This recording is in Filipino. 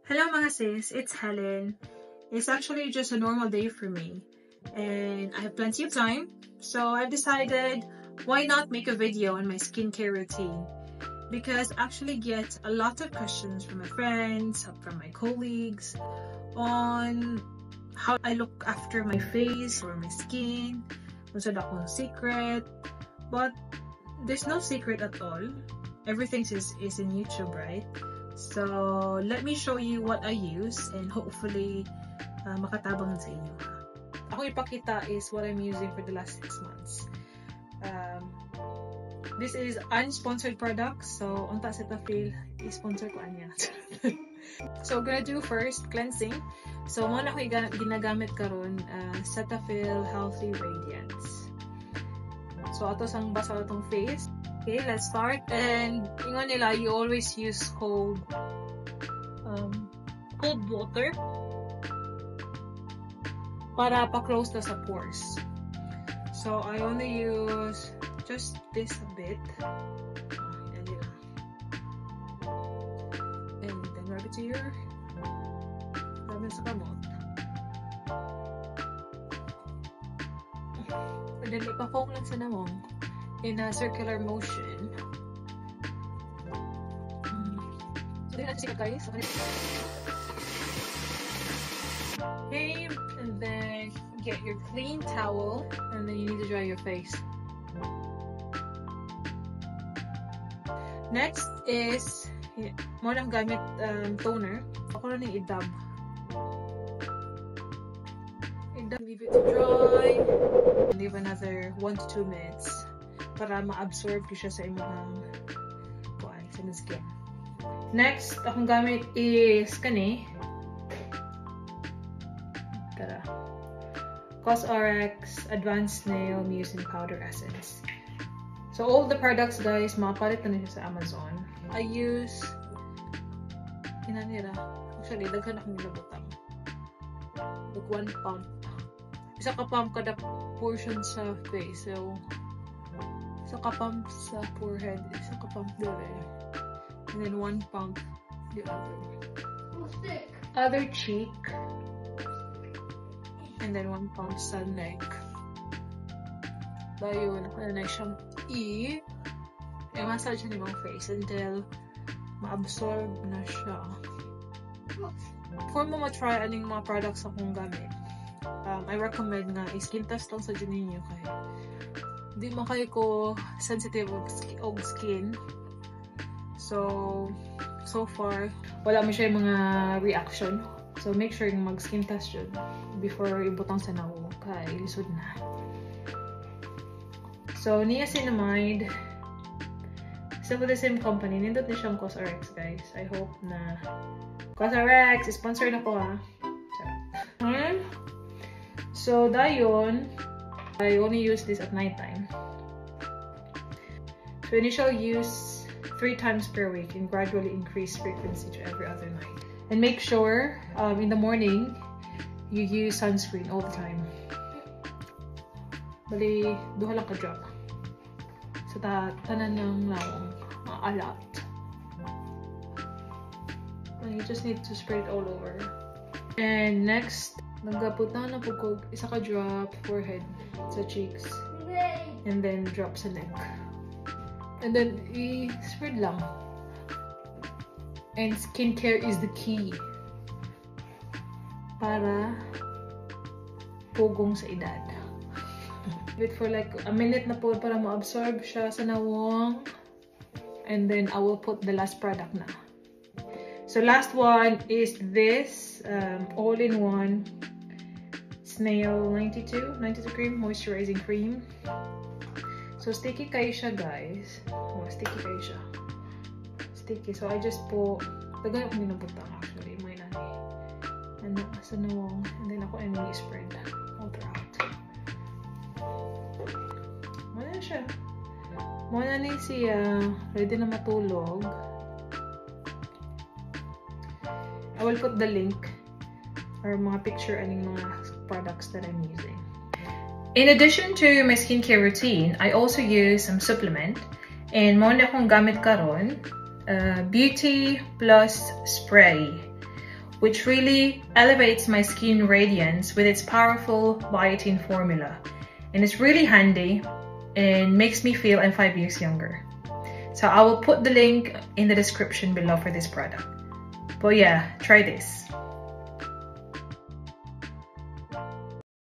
Hello mga sis, it's Helen. It's actually just a normal day for me and I have plenty of time, so I've decided why not make a video on my skincare routine, because I actually get a lot of questions from my friends, from my colleagues on how I look after my face or my skin. What's akong secret, but there's no secret at all. Everything is in YouTube, right? So let me show you what I use and hopefully makatabang sa inyo. Ako ipakita is what I'm using for the last 6 months. This is unsponsored products, so unta sa Cetaphil i-sponsor ko anya. So I'm gonna do first cleansing. So muna ko ginagamit karon Cetaphil Healthy Radiance. So ato sang basa atong face. Okay, let's start. And ingon nila, you always use cold water para pa-close na sa pores. So I only use just this a bit. And then rub it to your sa kamot. And then ipa-foam lang sa namong in a circular motion. So then natin sikat guys. Okay, and then get your clean towel and then you need to dry your face. Next is mo nang gamit toner. Ako na ni idab. Leave it to dry. Leave another 1 to 2 minutes. Para ma-absorb ko siya sa imong kuan sa skin. Next, akong gamit is kani. Tara. COSRX Advanced Nail Mucin Powder Essence. So all the products guys, makapalit na siya sa Amazon. I use inanira. Actually, daghan akong nilabutang. Like 1 pump. Isa ka pump kada portion sa face. So isa ka pump sa forehead, isa ka pump there, and then 1 pump the other cheek, and then 1 pump sa neck. Dayon, ako na siyang i-massage niyo yung face until ma-absorb na siya. Before mo ma-try aning mga products akong gamit, I recommend nga i-skin test lang sa dyan ninyo kaya di man kayo ko sensitive og skin. So far, wala mo siya yung mga reaction. So make sure mag skin test yun before ibutang sa nawo kay lisod na. So niacinamide. So for the same company, nindot na siyang COSRX guys. I hope na COSRX, sponsor na ko ha. So dayon, I only use this at night time. So initial use 3 times per week and gradually increase frequency to every other night. And make sure in the morning you use sunscreen all the time. Bali, duha lang ka drop. So tanan ng lawong, alat. And you just need to spread it all over. And next, naggaputan na po ko isa ka drop forehead sa cheeks, and then drop sa neck, and then i-spread lang. And skincare is the key para pugong sa edad. Wait for like a minute na po para ma-absorb siya sa nawong, and then I will put the last product na. So last one is this all-in-one Snail 92 cream, moisturizing cream. So sticky kayo siya guys. Oh, sticky kayo siya. Sticky. So I just po, tagay ako minabutang actually. May nani. And sa nawong. And then ako and spread all throughout. Wala siya. Muna ni siya. Ready na matulog. I will put the link or mga picture aning mga products that I'm using. In addition to my skincare routine, I also use some supplement. And mo na akong gamit karon, Beauty Plus Spray. which really elevates my skin radiance with its powerful biotin formula. And it's really handy and makes me feel I'm 5 years younger. So I will put the link in the description below for this product. But yeah, try this.